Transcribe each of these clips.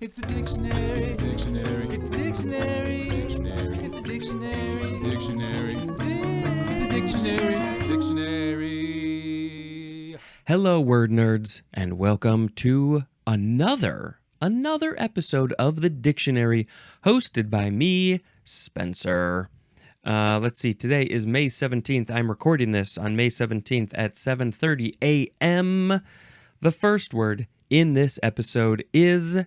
It's the dictionary. It's the dictionary. It's the dictionary. It's the dictionary. Dictionary. It's the dictionary. It's the dictionary. Hello, word nerds, and welcome to another episode of the Dictionary, hosted by me, Spencer. Let's see. Today is May 17th. I'm recording this on May 17th at 7:30 a.m. The first word in this episode is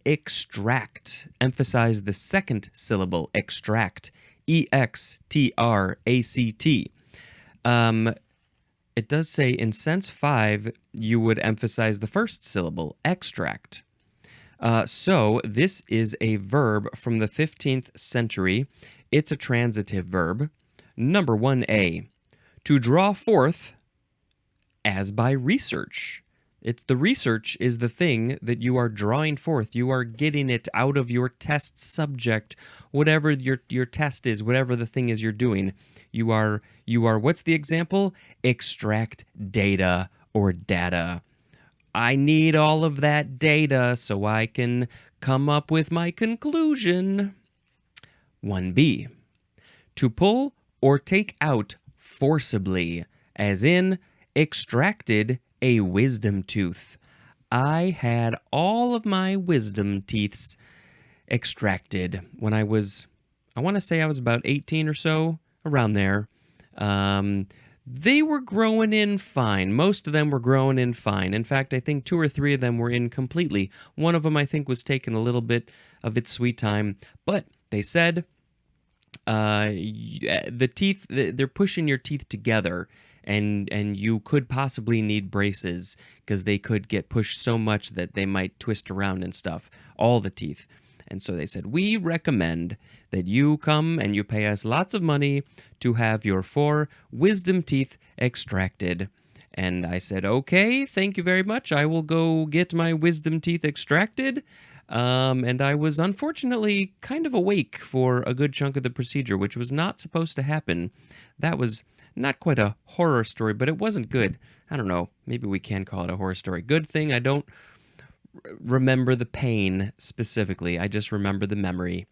extract. Emphasize the second syllable, extract. E-X-T-R-A-C-T. It does say in sense 5, you would emphasize the first syllable, extract. So this is a verb from the 15th century. It's a transitive verb. Number 1A, to draw forth as by research. It's the research is the thing that you are drawing forth. You are getting it out of your test subject, whatever your test is, whatever the thing is you're doing. You are what's the example? Extract data or data. I need all of that data so I can come up with my conclusion. 1B, to pull or take out forcibly, as in extracted a wisdom tooth. I had all of my wisdom teeths extracted when I want to say I was about 18 or so, around there. They were growing in fine. Most of them were growing in fine. In fact, I think 2 or 3 of them were in completely. One of them, I think, was taking a little bit of its sweet time. But they said the teeth, they're pushing your teeth together. And you could possibly need braces because they could get pushed so much that they might twist around and stuff, all the teeth. And so they said, we recommend that you come and you pay us lots of money to have your 4 wisdom teeth extracted. And I said, okay, thank you very much. I will go get my wisdom teeth extracted. And I was unfortunately kind of awake for a good chunk of the procedure, which was not supposed to happen. That was not quite a horror story, but it wasn't good. I don't know. Maybe we can call it a horror story. Good thing I don't remember the pain specifically. I just remember the memory.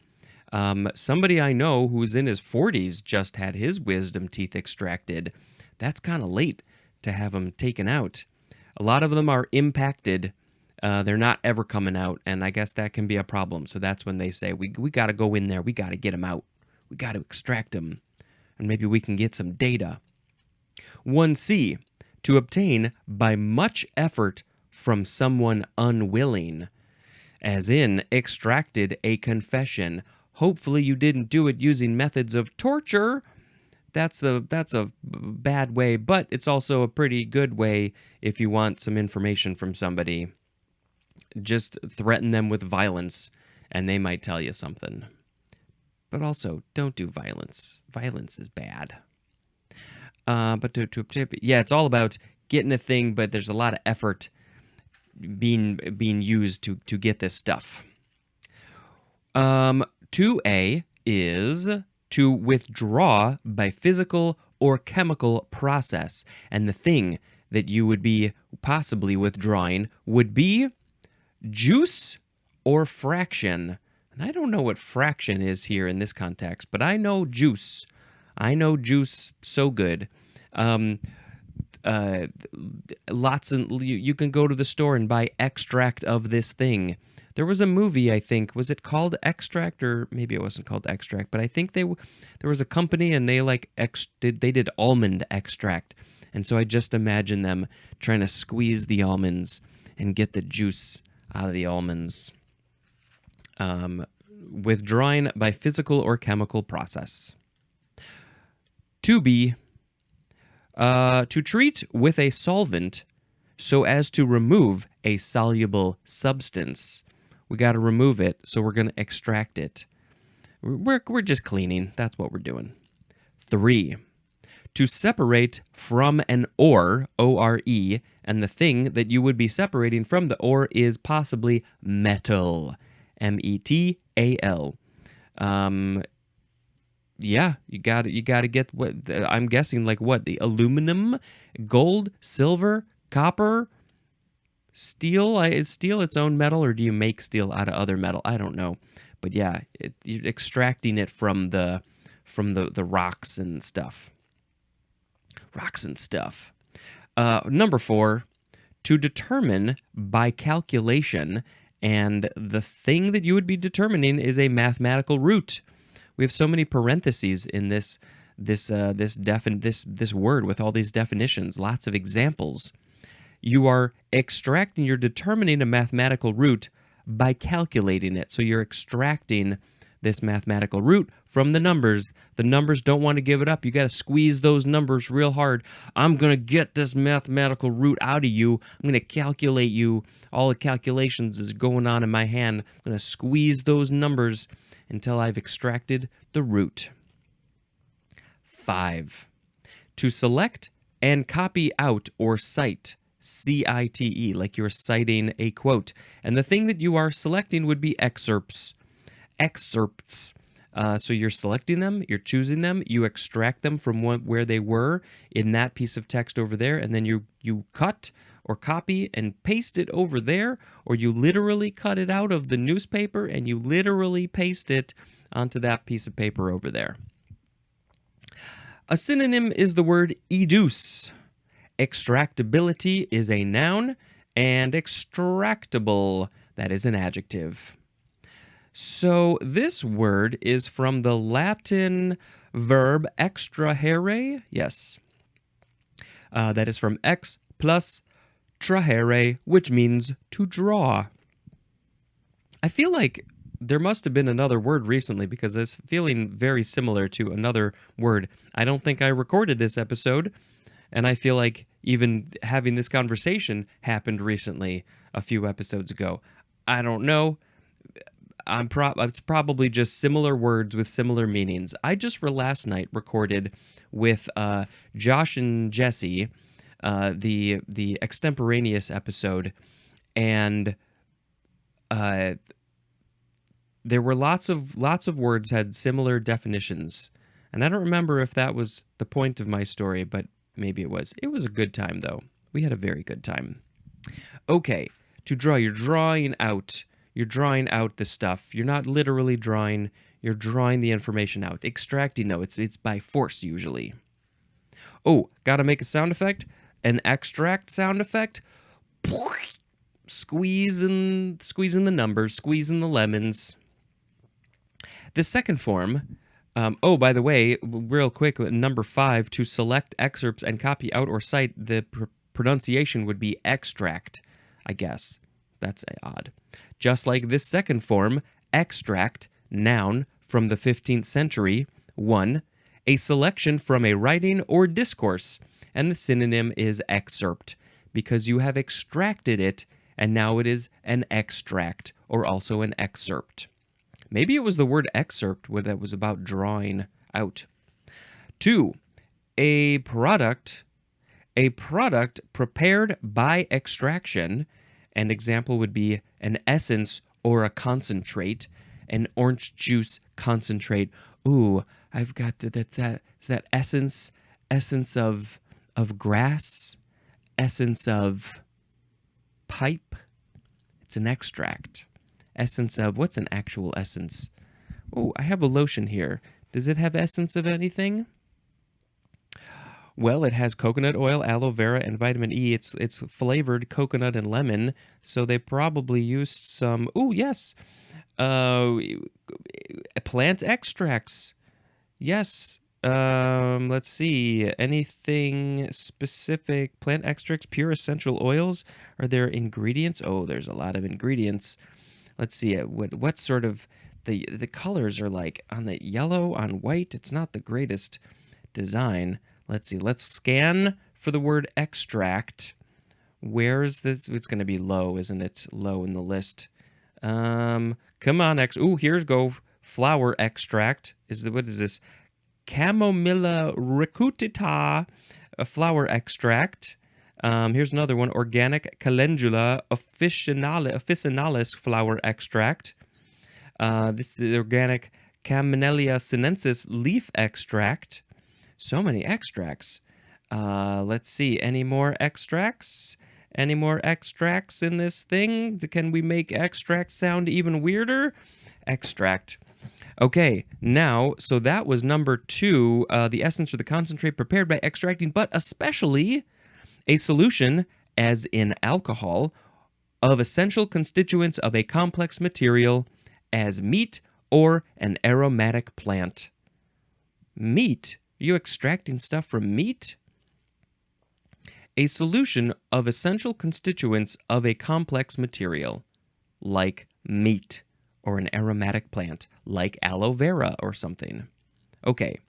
Somebody I know who's in his 40s just had his wisdom teeth extracted. That's kind of late to have them taken out. A lot of them are impacted. They're not ever coming out, and I guess that can be a problem. So that's when they say, we got to go in there. We got to get them out. We got to extract them. And maybe we can get some data. 1C, to obtain by much effort from someone unwilling, as in extracted a confession. Hopefully you didn't do it using methods of torture. That's a bad way, but it's also a pretty good way if you want some information from somebody. Just threaten them with violence, and they might tell you something. But also, don't do violence. Violence is bad. But it's all about getting a thing, but there's a lot of effort being used to get this stuff. 2A is to withdraw by physical or chemical process. And the thing that you would be possibly withdrawing would be juice or fraction. And I don't know what fraction is here in this context, but I know juice. I know juice so good. You can go to the store and buy extract of this thing. There was a movie, I think, was it called Extract, or maybe it wasn't called Extract, but I think there was a company and they did almond extract. And so I just imagine them trying to squeeze the almonds and get the juice out of the almonds. Withdrawing by physical or chemical process. 2B, to treat with a solvent so as to remove a soluble substance. We got to remove it, so we're going to extract it. We're just cleaning. That's what we're doing. 3, to separate from an ore, O-R-E, and the thing that you would be separating from the ore is possibly metal, M-E-T-A-L. Yeah, you got to get what I'm guessing, like what, the aluminum, gold, silver, copper, Is steel its own metal, or do you make steel out of other metal? I don't know. But yeah, you're extracting it from the rocks and stuff. Rocks and stuff. Number 4, to determine by calculation, and the thing that you would be determining is a mathematical root. We have so many parentheses in this word with all these definitions, lots of examples. You are you're determining a mathematical root by calculating it. So you're extracting this mathematical root from the numbers. The numbers don't want to give it up. You got to squeeze those numbers real hard. I'm going to get this mathematical root out of you. I'm going to calculate you. All the calculations is going on in my hand. I'm going to squeeze those numbers until I've extracted the root. 5. To select and copy out or cite. C-I-T-E, like you're citing a quote. And the thing that you are selecting would be excerpts. Excerpts. So you're selecting them, you're choosing them, you extract them from where they were in that piece of text over there, and then you cut or copy and paste it over there, or you literally cut it out of the newspaper and you literally paste it onto that piece of paper over there. A synonym is the word educe. Extractability is a noun, and extractable, that is an adjective. So this word is from the Latin verb extrahere. Yes. That is from ex plus trahere, which means to draw. I feel like there must have been another word recently because it's feeling very similar to another word. I don't think I recorded this episode, and I feel like even having this conversation happened recently, a few episodes ago. I don't know. It's probably just similar words with similar meanings. I just last night recorded with Josh and Jesse the extemporaneous episode, and there were lots of words had similar definitions, and I don't remember if that was the point of my story, but maybe it was. It was a good time though. We had a very good time. Okay, to draw, you're drawing out. You're drawing out the stuff. You're not literally drawing. You're drawing the information out. Extracting, though, it's by force usually. Oh, gotta make a sound effect. An extract sound effect. Squeezing the numbers. Squeezing the lemons. The second form. By the way, real quick, number 5, to select excerpts and copy out or cite, the pronunciation would be extract, I guess. That's odd. Just like this second form, extract, noun, from the 15th century. 1, a selection from a writing or discourse, and the synonym is excerpt, because you have extracted it, and now it is an extract, or also an excerpt. Maybe it was the word excerpt that was about drawing out. 2, a product prepared by extraction. An example would be an essence or a concentrate, an orange juice concentrate. Ooh, I've got is that essence of grass, essence of pipe. It's an extract. Essence of, what's an actual essence? Oh, I have a lotion here. Does it have essence of anything? Well, it has coconut oil, aloe vera, and vitamin E. It's flavored coconut and lemon, so they probably used some. Oh, yes, plant extracts. Yes. Let's see. Anything specific? Plant extracts, pure essential oils. Are there ingredients? Oh, there's a lot of ingredients. Let's see. What sort of the colors are like on the yellow, on white. It's not the greatest design. Let's see. Let's scan for the word extract. Where's this? It's going to be low, isn't it? Low in the list. Come on, here's go. Flower extract. What is this? Chamomilla recutita, a flower extract. Here's another one. Organic calendula officinalis flower extract. This is organic Camellia sinensis leaf extract. So many extracts. Let's see. Any more extracts? Any more extracts in this thing? Can we make extract sound even weirder? Extract. Okay, now, so that was number 2, the essence or the concentrate prepared by extracting, but especially a solution, as in alcohol, of essential constituents of a complex material as meat or an aromatic plant. Meat? Are you extracting stuff from meat? A solution of essential constituents of a complex material, like meat, or an aromatic plant, like aloe vera or something. Okay.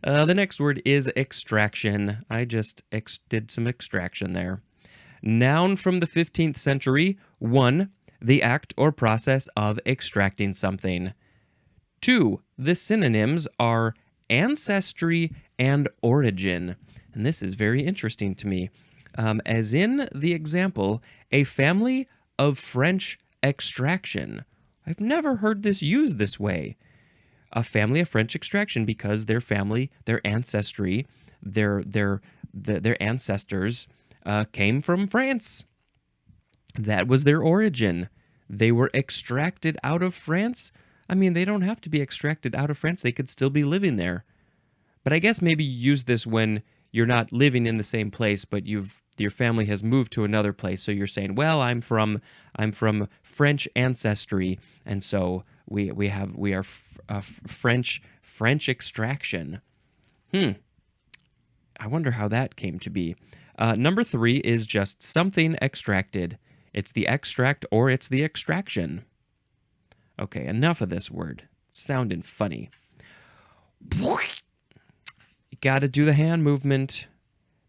The next word is extraction. I just did some extraction there. Noun from the 15th century. 1. The act or process of extracting something. 2. The synonyms are ancestry and origin. And this is very interesting to me. As in the example, a family of French extraction. I've never heard this used this way. A family of French extraction, because their family, their ancestry, their ancestors came from France. That was their origin. They were extracted out of France. I mean, they don't have to be extracted out of France. They could still be living there. But I guess maybe you use this when you're not living in the same place, but your family has moved to another place. So you're saying, well, I'm from French ancestry, and so we are French extraction. I wonder how that came to be. Number 3 is just something extracted. It's the extract or it's the extraction. Okay, enough of this word. It's sounding funny. You gotta do the hand movement.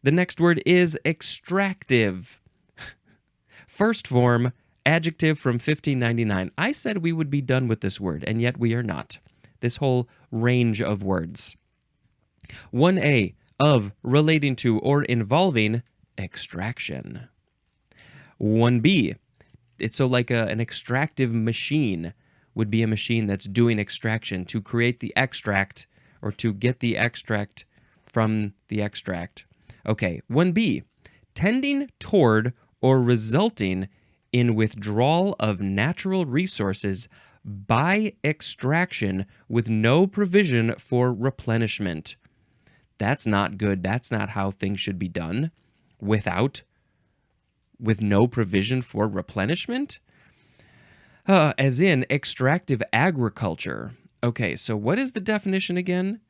The next word is extractive. First form, adjective from 1599. I said we would be done with this word, and yet we are not. This whole range of words. 1a, of, relating to, or involving extraction. 1b, it's so like an extractive machine would be a machine that's doing extraction to create the extract or to get the extract from the extract. Okay, 1b, tending toward or resulting in withdrawal of natural resources by extraction with no provision for replenishment. That's not good. That's not how things should be done. With no provision for replenishment? As in extractive agriculture. Okay, so what is the definition again?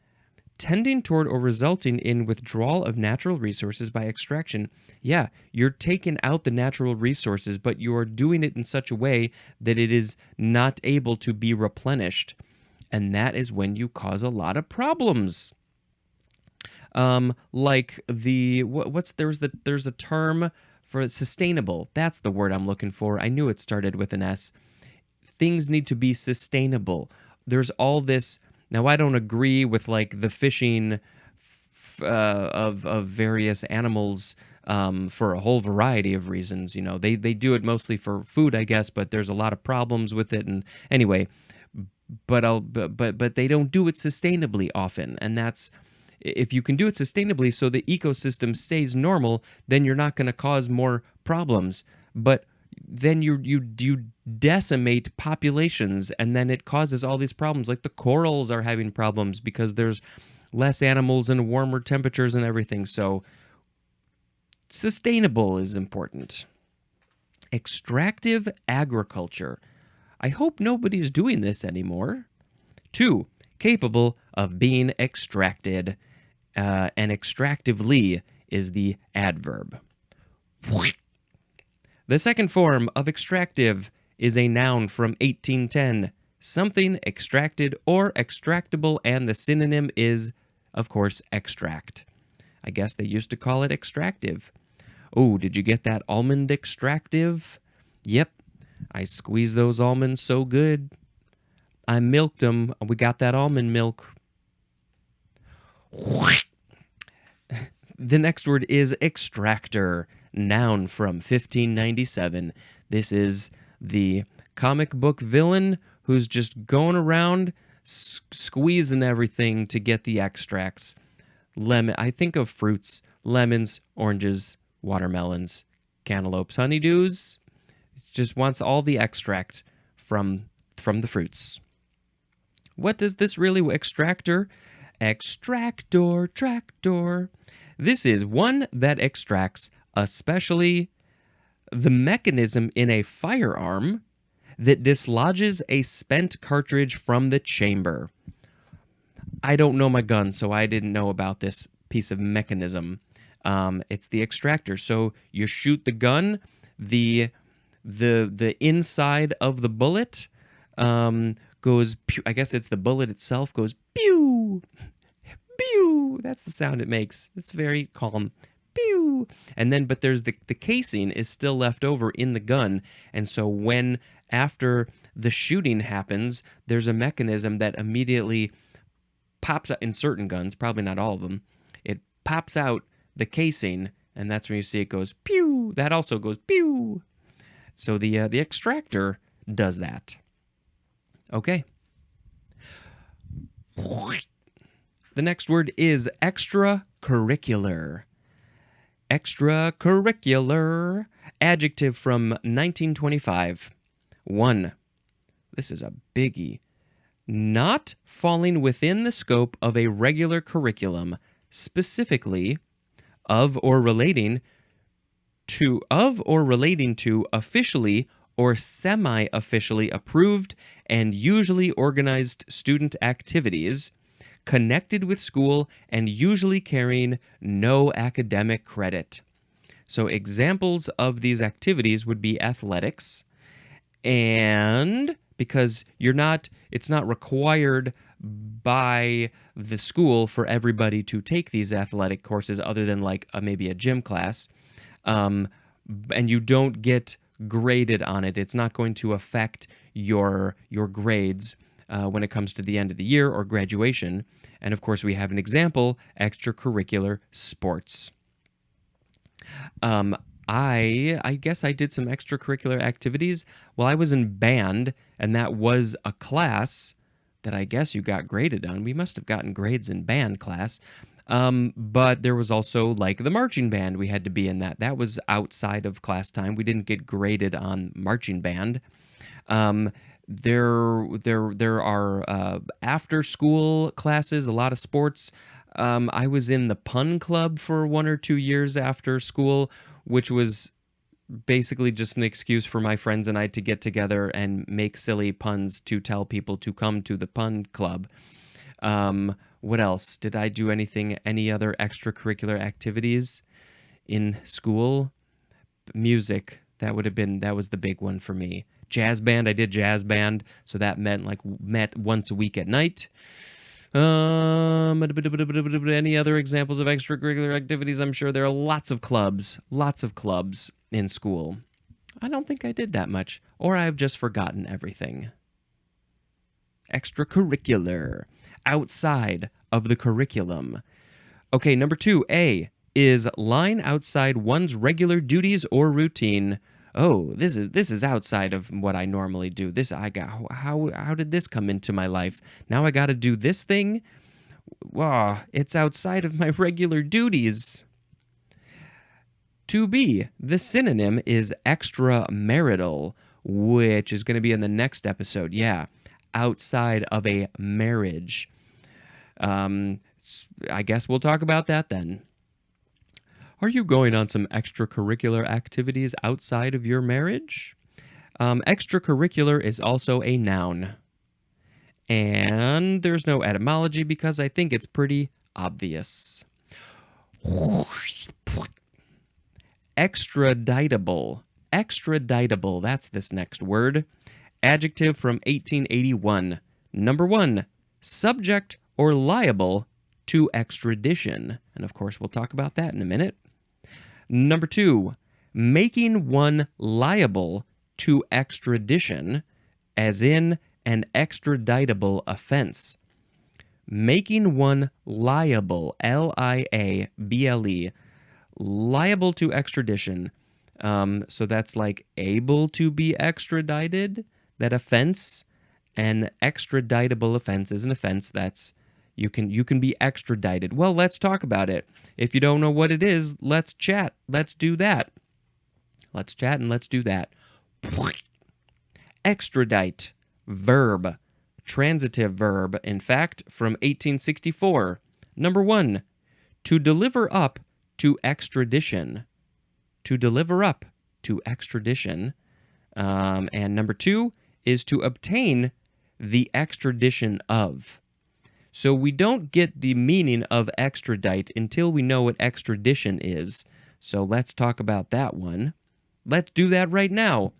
Tending toward or resulting in withdrawal of natural resources by extraction. Yeah, you're taking out the natural resources, but you are doing it in such a way that it is not able to be replenished. And that is when you cause a lot of problems. Like there's a term for sustainable. That's the word I'm looking for. I knew it started with an S. Things need to be sustainable. There's all this. Now, I don't agree with like the fishing of various animals for a whole variety of reasons. You know, they do it mostly for food, I guess, but there's a lot of problems with it. And anyway, but they don't do it sustainably often, and that's. If you can do it sustainably so the ecosystem stays normal, then you're not going to cause more problems. But then you decimate populations, and then it causes all these problems. Like the corals are having problems because there's less animals and warmer temperatures and everything. So sustainable is important. Extractive agriculture. I hope nobody's doing this anymore. 2, capable of being extracted. And extractively is the adverb. The second form of extractive is a noun from 1810. Something extracted or extractable, and the synonym is, of course, extract. I guess they used to call it extractive. Oh, did you get that almond extractive? Yep, I squeezed those almonds so good. I milked them. We got that almond milk. The next word is extractor, noun from 1597. This is the comic book villain who's just going around squeezing everything to get the extracts. lemon. I think of fruits: lemons, oranges, watermelons, cantaloupes, honeydews. It just wants all the extract from the fruits. What does this really extractor? Extractor, tractor. This is one that extracts especially the mechanism in a firearm that dislodges a spent cartridge from the chamber. I don't know my gun, so I didn't know about this piece of mechanism. It's the extractor. So you shoot the gun, the inside of the bullet goes pew. I guess it's the bullet itself goes pew, pew. That's the sound it makes. It's very calm. Pew. And then, but there's the casing is still left over in the gun. And so when after the shooting happens, there's a mechanism that immediately pops out in certain guns, probably not all of them. It pops out the casing, and that's when you see it goes pew. That also goes pew. So the extractor does that. Okay. The next word is extracurricular. Extracurricular. Adjective from 1925. 1. This is a biggie. Not falling within the scope of a regular curriculum, specifically of or relating to officially or semi-officially approved and usually organized student activities connected with school and usually carrying no academic credit. So examples of these activities would be athletics, and because it's not required by the school for everybody to take these athletic courses other than like maybe a gym class, and you don't get graded on it. It's not going to affect your grades when it comes to the end of the year or graduation. And of course, we have an example: extracurricular sports. I guess I did some extracurricular activities. Well, I was in band, and that was a class that I guess you got graded on. We must have gotten grades in band class. But there was also like the marching band. We had to be in that. That was outside of class time. We didn't get graded on marching band. There are after school classes, a lot of sports. I was in the pun club for 1 or 2 years after school, which was basically just an excuse for my friends and I to get together and make silly puns to tell people to come to the pun club. What else? Did I do any other extracurricular activities in school? Music. That was the big one for me. Jazz band. I did jazz band, so that met once a week at night. Any other examples of extracurricular activities? I'm sure there are lots of clubs in school. I don't think I did that much, or I've just forgotten everything. Extracurricular, outside of the curriculum. Okay, number 2, is lying outside one's regular duties or routine. Oh, this is outside of what I normally do. How did this come into my life? Now I got to do this thing? Wow, it's outside of my regular duties. 2B, the synonym is extramarital, which is going to be in the next episode. Yeah, outside of a marriage. I guess we'll talk about that then. Are you going on some extracurricular activities outside of your marriage? Extracurricular is also a noun. And there's no etymology because I think it's pretty obvious. Extraditable. Extraditable, that's this next word. Adjective from 1881. Number 1, subject or liable to extradition. And of course, we'll talk about that in a minute. Number 2, making one liable to extradition, as in an extraditable offense. Making one liable, L-I-A-B-L-E, liable to extradition. So that's like able to be extradited, that offense. An extraditable offense is an offense that's, You can be extradited. Well, let's talk about it. If you don't know what it is, let's chat. Let's do that. Let's chat and let's do that. Extradite, verb, transitive verb, in fact, from 1864. Number 1, to deliver up to extradition. To deliver up to extradition. And number 2 is to obtain the extradition of. So we don't get the meaning of extradite until we know what extradition is. So let's talk about that one. Let's do that right now.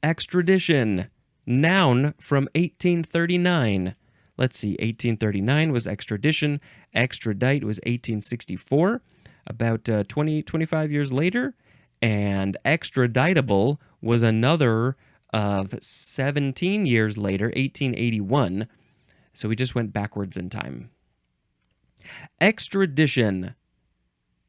Extradition, noun from 1839. Let's see, 1839 was extradition. Extradite was 1864, about 25 years later. And extraditable was another of 17 years later, 1881. So we just went backwards in time. Extradition.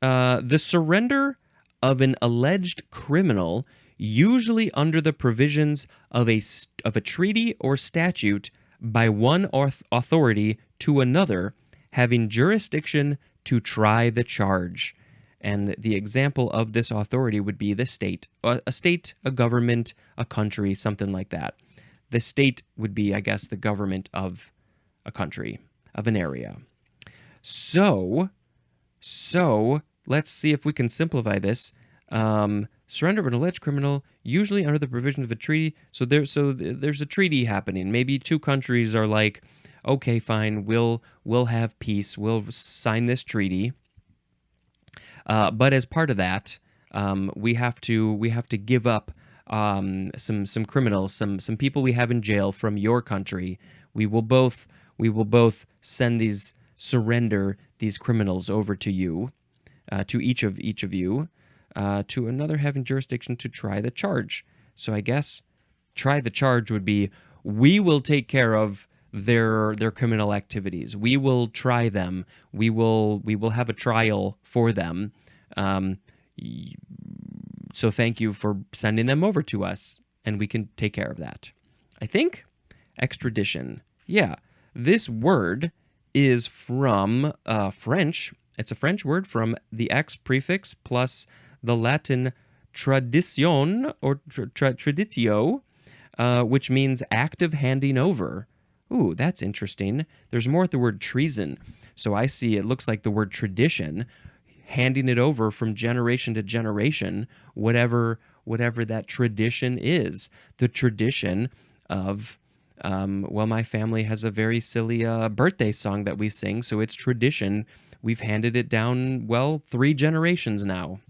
The surrender of an alleged criminal, usually under the provisions of a treaty or statute, by one authority to another, having jurisdiction to try the charge. And the example of this authority would be the state, a government, a country, something like that. The state would be, I guess, the government of a country, of an area. So let's see if we can simplify this. Surrender of an alleged criminal, usually under the provisions of a treaty. So there's a treaty happening. Maybe two countries are like, okay, fine, we'll have peace. We'll sign this treaty. But as part of that, we have to give up some criminals, some people we have in jail from your country. We will both surrender these criminals over to you, to each of you, to another having jurisdiction to try the charge. So I guess try the charge would be, we will take care of their criminal activities. We will try them. We will have a trial for them. So thank you for sending them over to us, and we can take care of that. I think extradition. Yeah, this word is from French. It's a French word from the ex prefix plus the Latin tradition or traditio, which means act of handing over. Ooh, that's interesting. There's more at the word treason. So I see it looks like the word tradition, handing it over from generation to generation, whatever that tradition is. The tradition of, my family has a very silly birthday song that we sing, so it's tradition. We've handed it down, 3 generations now.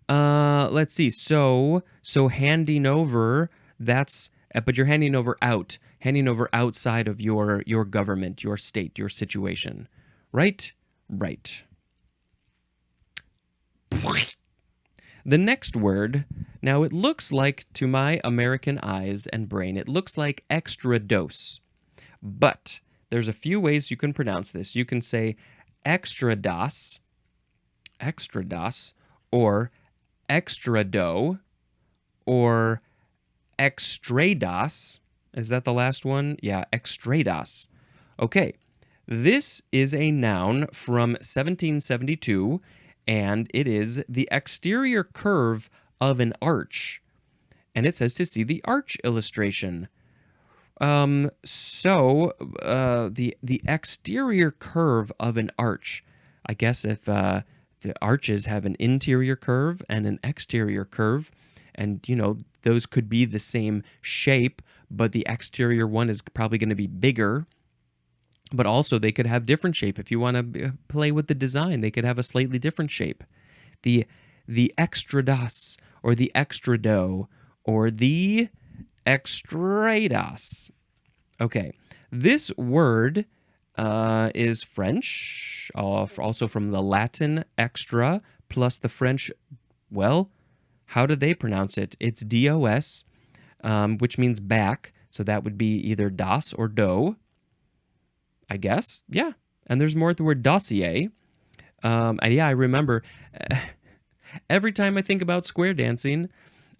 Let's see. So handing over, that's, but you're handing over outside of your government, your state, your situation. Right? Right. The next word, now it looks like, to my American eyes and brain, it looks like extra dose. But there's a few ways you can pronounce this. You can say extrados, or extrado, or extrados. Is that the last one? Yeah, extrados. Okay, this is a noun from 1772, and it is the exterior curve of an arch. And it says to see the arch illustration. The exterior curve of an arch. I guess if the arches have an interior curve and an exterior curve, and those could be the same shape, but the exterior one is probably going to be bigger. But also they could have different shape. If you want to play with the design, they could have a slightly different shape. The extrados, or the extrado, or the extrados. Okay, this word is French, also from the Latin extra, plus the French, how do they pronounce it? It's dos, which means back, so that would be either das or do, I guess. Yeah, and there's more at the word dossier. And yeah, I remember every time I think about square dancing,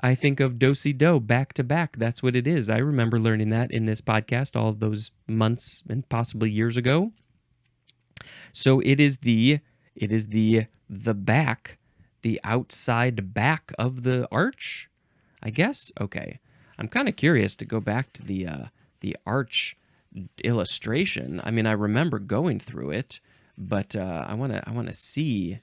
I think of do-si-do back to back. That's what it is. I remember learning that in this podcast all of those months and possibly years ago. So it is the back, the outside back of the arch, I guess. Okay. I'm kind of curious to go back to the arch illustration. I mean, I remember going through it, but I want to see.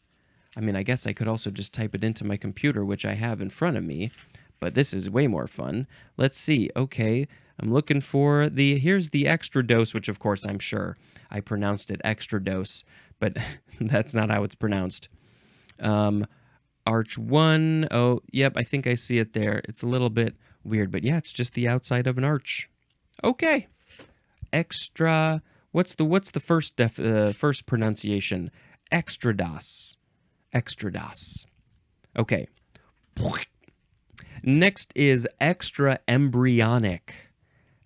I mean, I guess I could also just type it into my computer, which I have in front of me, but this is way more fun. Let's see. Okay, I'm looking for here's the extra dose, which of course I'm sure I pronounced it extra dose, but that's not how it's pronounced. Arch 1. Oh, yep, I think I see it there. It's a little bit weird, but yeah, it's just the outside of an arch. Okay. Extra. What's the first pronunciation? Extrados. Extrados. Okay. Next is extra embryonic.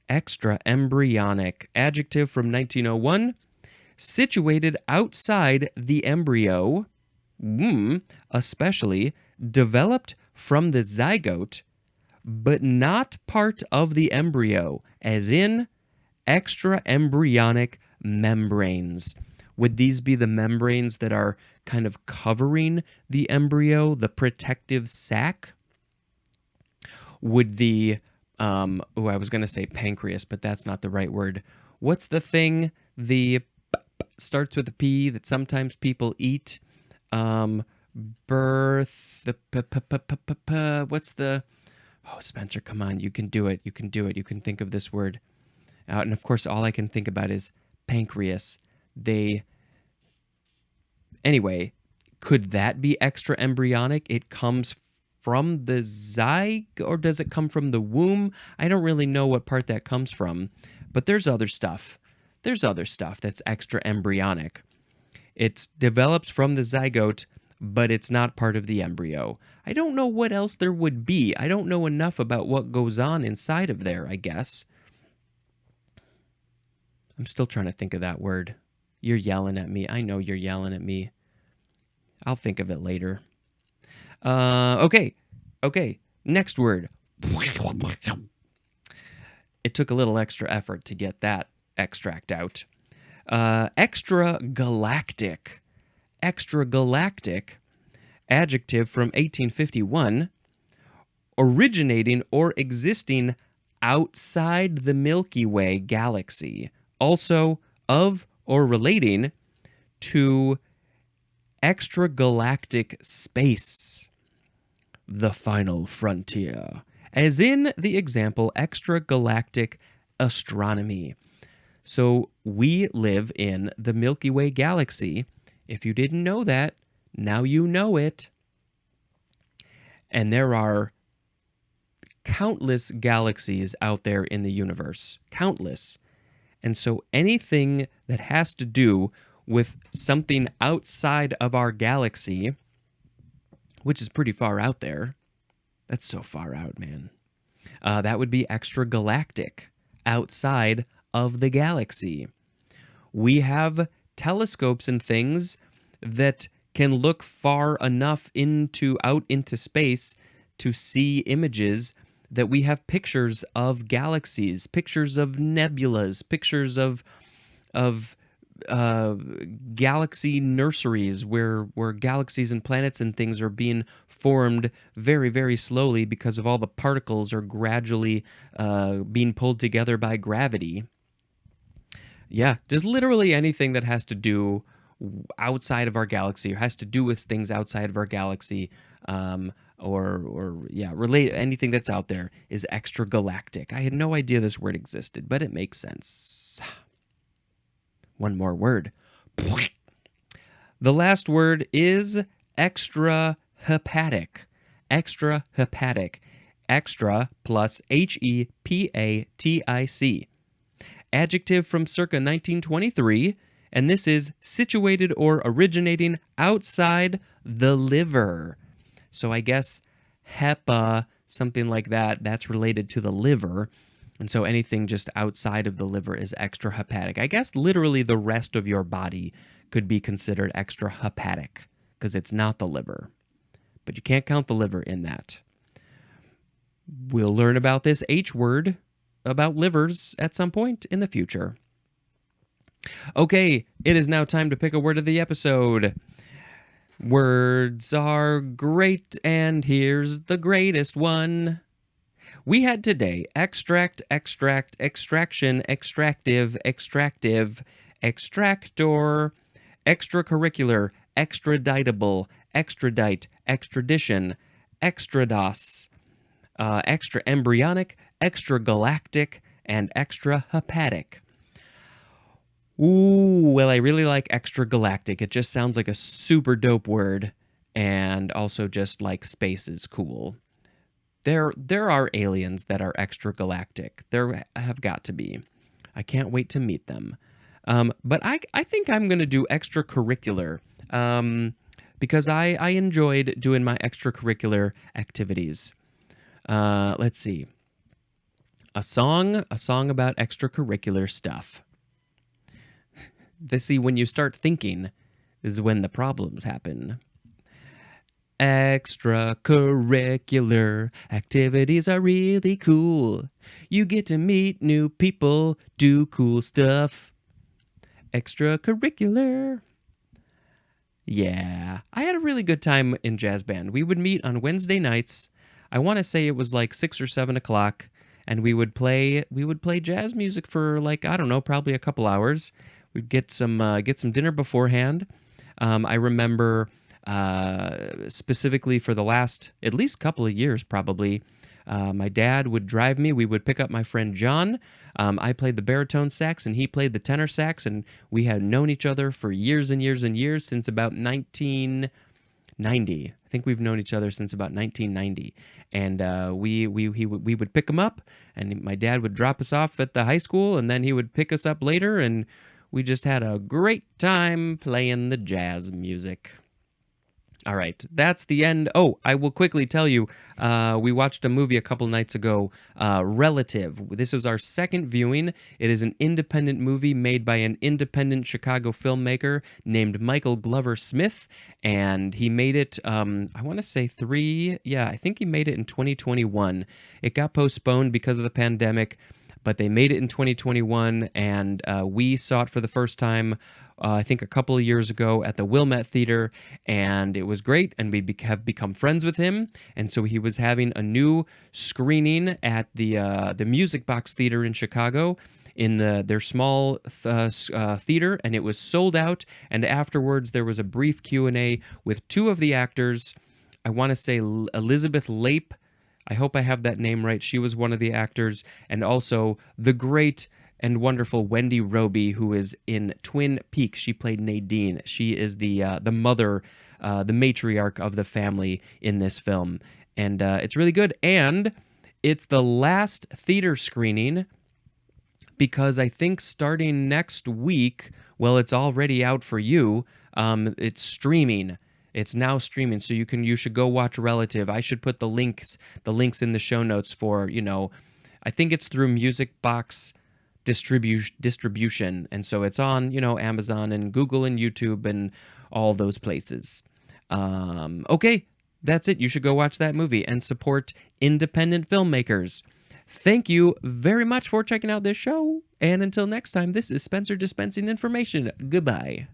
Extra embryonic. Adjective from 1901. Situated outside the embryo, especially developed from the zygote, but not part of the embryo, as in extra embryonic membranes. Would these be the membranes that are kind of covering the embryo, the protective sac? Would I was going to say pancreas, but that's not the right word. What's the thing, starts with a P, that sometimes people eat? What's the... Oh, Spencer, come on, you can do it. You can do it. You can think of this word. And of course, all I can think about is pancreas. Anyway, could that be extra embryonic? It comes from the zygote, or does it come from the womb? I don't really know what part that comes from, but there's other stuff. There's other stuff that's extra embryonic. It develops from the zygote, but it's not part of the embryo. I don't know what else there would be. I don't know enough about what goes on inside of there, I guess. I'm still trying to think of that word. You're yelling at me. I know you're yelling at me. I'll think of it later. Okay. Next word. It took a little extra effort to get that extract out. Extragalactic. Extragalactic. Adjective from 1851. Originating or existing outside the Milky Way galaxy. Also of or relating to extragalactic space, the final frontier, as in the example extragalactic astronomy. So we live in the Milky Way galaxy. If you didn't know that, now you know it. And there are countless galaxies out there in the universe. Countless. And so anything that has to do with something outside of our galaxy, which is pretty far out there. That's so far out, man. That would be extragalactic, outside of the galaxy. We have telescopes and things that can look far enough out into space to see images that we have pictures of galaxies, pictures of nebulas, pictures of galaxy nurseries where galaxies and planets and things are being formed very, very slowly because of all the particles are gradually being pulled together by gravity. Yeah, just literally anything that has to do outside of our galaxy or has to do with things outside of our galaxy, relate anything that's out there is extragalactic. I had no idea this word existed, but it makes sense. One more word. The last word is extrahepatic. Extrahepatic. Extra plus Hepatic. Adjective from circa 1923, and this is situated or originating outside the liver. So I guess HEPA, something like that, that's related to the liver. And so anything just outside of the liver is extrahepatic. I guess literally the rest of your body could be considered extrahepatic because it's not the liver. But you can't count the liver in that. We'll learn about this H word about livers at some point in the future. Okay, it is now time to pick a word of the episode. Words are great, and here's the greatest one. We had today extract, extract, extraction, extractive, extractive, extractor, extracurricular, extraditable, extradite, extradition, extrados, extra embryonic, extragalactic, and extrahepatic. Ooh, well, I really like extragalactic. It just sounds like a super dope word, and also just like space is cool. There are aliens that are extragalactic. There have got to be. I can't wait to meet them. But I think I'm going to do extracurricular because I enjoyed doing my extracurricular activities. Let's see. A song about extracurricular stuff. See, when you start thinking is when the problems happen. Extracurricular activities are really cool. You get to meet new people, do cool stuff. Extracurricular. Yeah, I had a really good time in jazz band. We would meet on Wednesday nights. I want to say it was like 6 or 7 o'clock, and we would play jazz music for like, I don't know, probably a couple hours. We'd get some dinner beforehand. I remember specifically for the last at least couple of years, probably. My dad would drive me. We would pick up my friend John. I played the baritone sax and he played the tenor sax, and we had known each other for years and years and years, since about 1990. I think we've known each other since about 1990. And we would pick him up, and my dad would drop us off at the high school, and then he would pick us up later, and we just had a great time playing the jazz music. All right, that's the end. Oh, I will quickly tell you, we watched a movie a couple nights ago, Relative. This was our second viewing. It is an independent movie made by an independent Chicago filmmaker named Michael Glover Smith, and he made it, I want to say I think he made it in 2021. It got postponed because of the pandemic, but they made it in 2021, and we saw it for the first time, I think a couple of years ago at the Wilmette Theater, and it was great, and we have become friends with him, and so he was having a new screening at the Music Box Theater in Chicago, in their small theater, and it was sold out, and afterwards there was a brief Q&A with two of the actors. I want to say Elizabeth Lape, I hope I have that name right. She was one of the actors, and also the great and wonderful Wendy Roby, who is in Twin Peaks. She played Nadine. She is the mother, the matriarch of the family in this film, and it's really good. And it's the last theater screening, because I think starting next week, well, it's already out for you. It's streaming. It's now streaming, so you should go watch Relative. I should put the links in the show notes for, I think it's through Music Box distribution, and so it's on, Amazon and Google and YouTube and all those places. Okay, that's it. You should go watch that movie and support independent filmmakers. Thank you very much for checking out this show, and until next time, this is Spencer dispensing information. Goodbye.